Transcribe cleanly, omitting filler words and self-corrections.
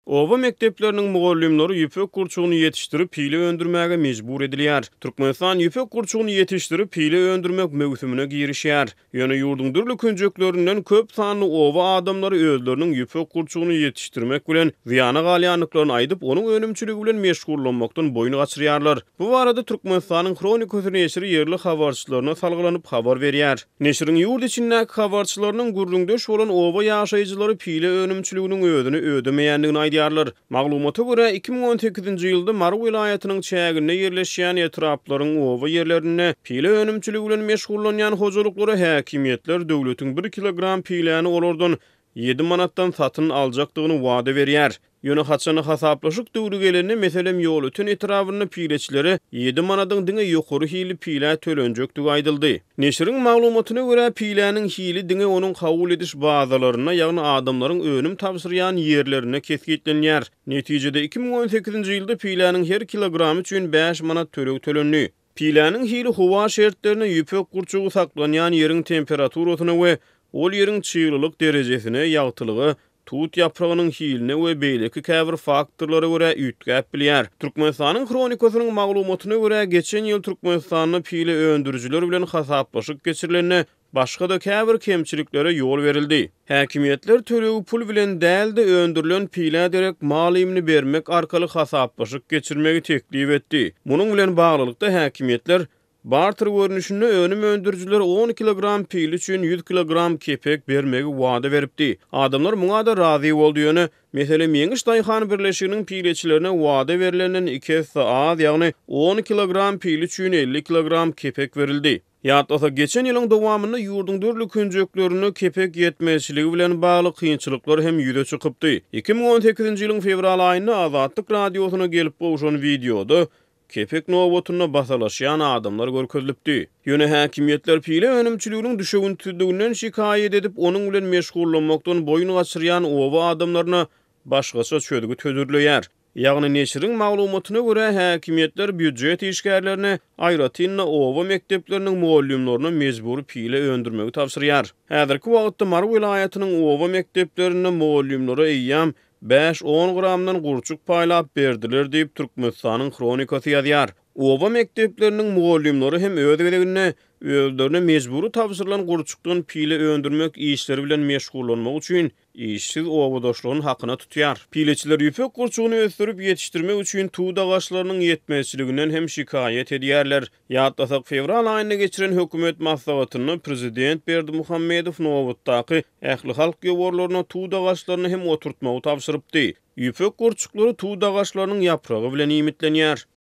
Owa mektepleriniň mugallimleri ýüpek gurçugyny ýetişdirip pile öndürmäge mejbur edilýär. Türkmenistan ýüpek gurçugyny ýetişdirip pile öndürmek mewsümine girişýär. Ýöne ýurdun dürli künjeklerinden köp sanly owa adamlary özleriniň ýüpek gurçugyny ýetişdirmek bilen ziýana galýanlyklaryny aýdyp, onuň önümçiligi bilen meşgullanmakdan boyun gaçyrýarlar. Bu barada Türkmenistanyň Kronikasy neşri ýerli habarçylaryna salgylanyp habar berýär. Neşriň ýurt içindäki habarçylarynyň gurrundeş bolan owa ýaşaýjylary pile önümçiliginiň özüni ödemeýändigini aýdýarlar. Maglumata görä 2018-nji ýylda Maru vilayatynyň çäginde ýerleşýän etraplaryň owa ýerlerine pile önümçiligi bilen meşgullanýan hojalyklary häkimetler döwletiň 1 kilogram pileni olardan 7 manatdan satyn aljakdygyny wada berýär. Ýöne haçany hasaplaşyk döwrü gelende meselem ýol ötün etrawyny pileçilere 7 manadan diňe ýokary hili pile tölenjekdigi aýdyldy. Neşriň maglumatyna görä pileniň hili diňe onuň kabul ediş bazalaryna, ýagny adamlaryň önüm tapşyrýan ýerlerine kesgitlenýär. Netijede 2018-nji ýylda pileniň her kilogramy üçin 5 manat tölenýär. Pileniň hili howa şertlerine ýüpek gurçugy saklanýan ýeriň temperaturasyna we ol ýeriň çyýlylyk derejesine, ýagtylygy, tut yapragynyň hiline we beýleki käbir faktorlara görä üýtgäp bilýär. Türkmenistanyň Kronikasynyň maglumatyna görä geçen ýyl Türkmenistanyň pile öndürüjiler bilen hasaplaşyk geçirilende başga da käbir kemçiliklere ýol berildi. Häkimetler төлegi pul bilen dälde öndürilen pile derek mal ýymyny bermek arkaly hasaplaşyk geçirmegi teklip etdi. Munyň bilen baglylykda häkimetler barter görnüşinde önüm öndürüjiler 10 kilogram pil üçin 100 kilogram kepek bermegi wada beripdi. Adamlar muňa da razy boldy ýöne meselem Ýeňiş Daýhan birleşiginiň pileçilerine wada berilenden 2 saat, ýagny 10 kilogram pil üçin 50 kilogram kepek berildi. Ýa-da geçen ýylyň dowamynda ýurdun dürli künjeklerini kepek ýetmezçiligi bilen bagly kynçylyklar hem ýüze çykypdy. 2018-nji ýylyň fevral aýynda Azatlyk radiosyna gelip bolşan videoda kepek nowatyna basalaşýan adamlar görkezlipdi. Ýöne häkimetler pile önümçiliginiň düşegünçiliginden şikaýet edip onuň bilen meşgullanmakdan boyun gaçyrýan owa adamlaryna başgaça çödügi tödürleýär. Ýagny neşriň maglumatyna görä häkimetler büdjet işgärlerine aýratynna owa mektepleriniň mugallimlerini mejbur pile öndürmegi tapşyrýar. Häzirki wagtda Maru vilayatynyň owa mektepleriniň mugallimleri eýýam 5-10 gramdan gurçuk paýlap berdiler diýip Türkmenistanyň Kronikasy ýazýar. Owa mektepleriniň mugallimleri hem öz gelegine özlerine mejburi tapşyrylan gurçukdan pile öndürmek işleri bilen meşgullanmak üçin işsiz owadaşlaryň hakyna tutýar. Pileçiler ýüpek gurçugyny ösdürip ýetişdirmek üçin tuğ agaçlarynyň ýetmezçiliginden hem şikaýet edýärler. Ýa-da fevral aýynda geçiren hökümet maslahatyny prezident Berdimuhammedow nowatdaky ähli halk ýewarlaryna tuğ agaçlaryny hem oturtmagy tapşyrypdy. Ýüpek gurçuklary tuğ agaçlarynyň ýapragy bilen imitlenýär.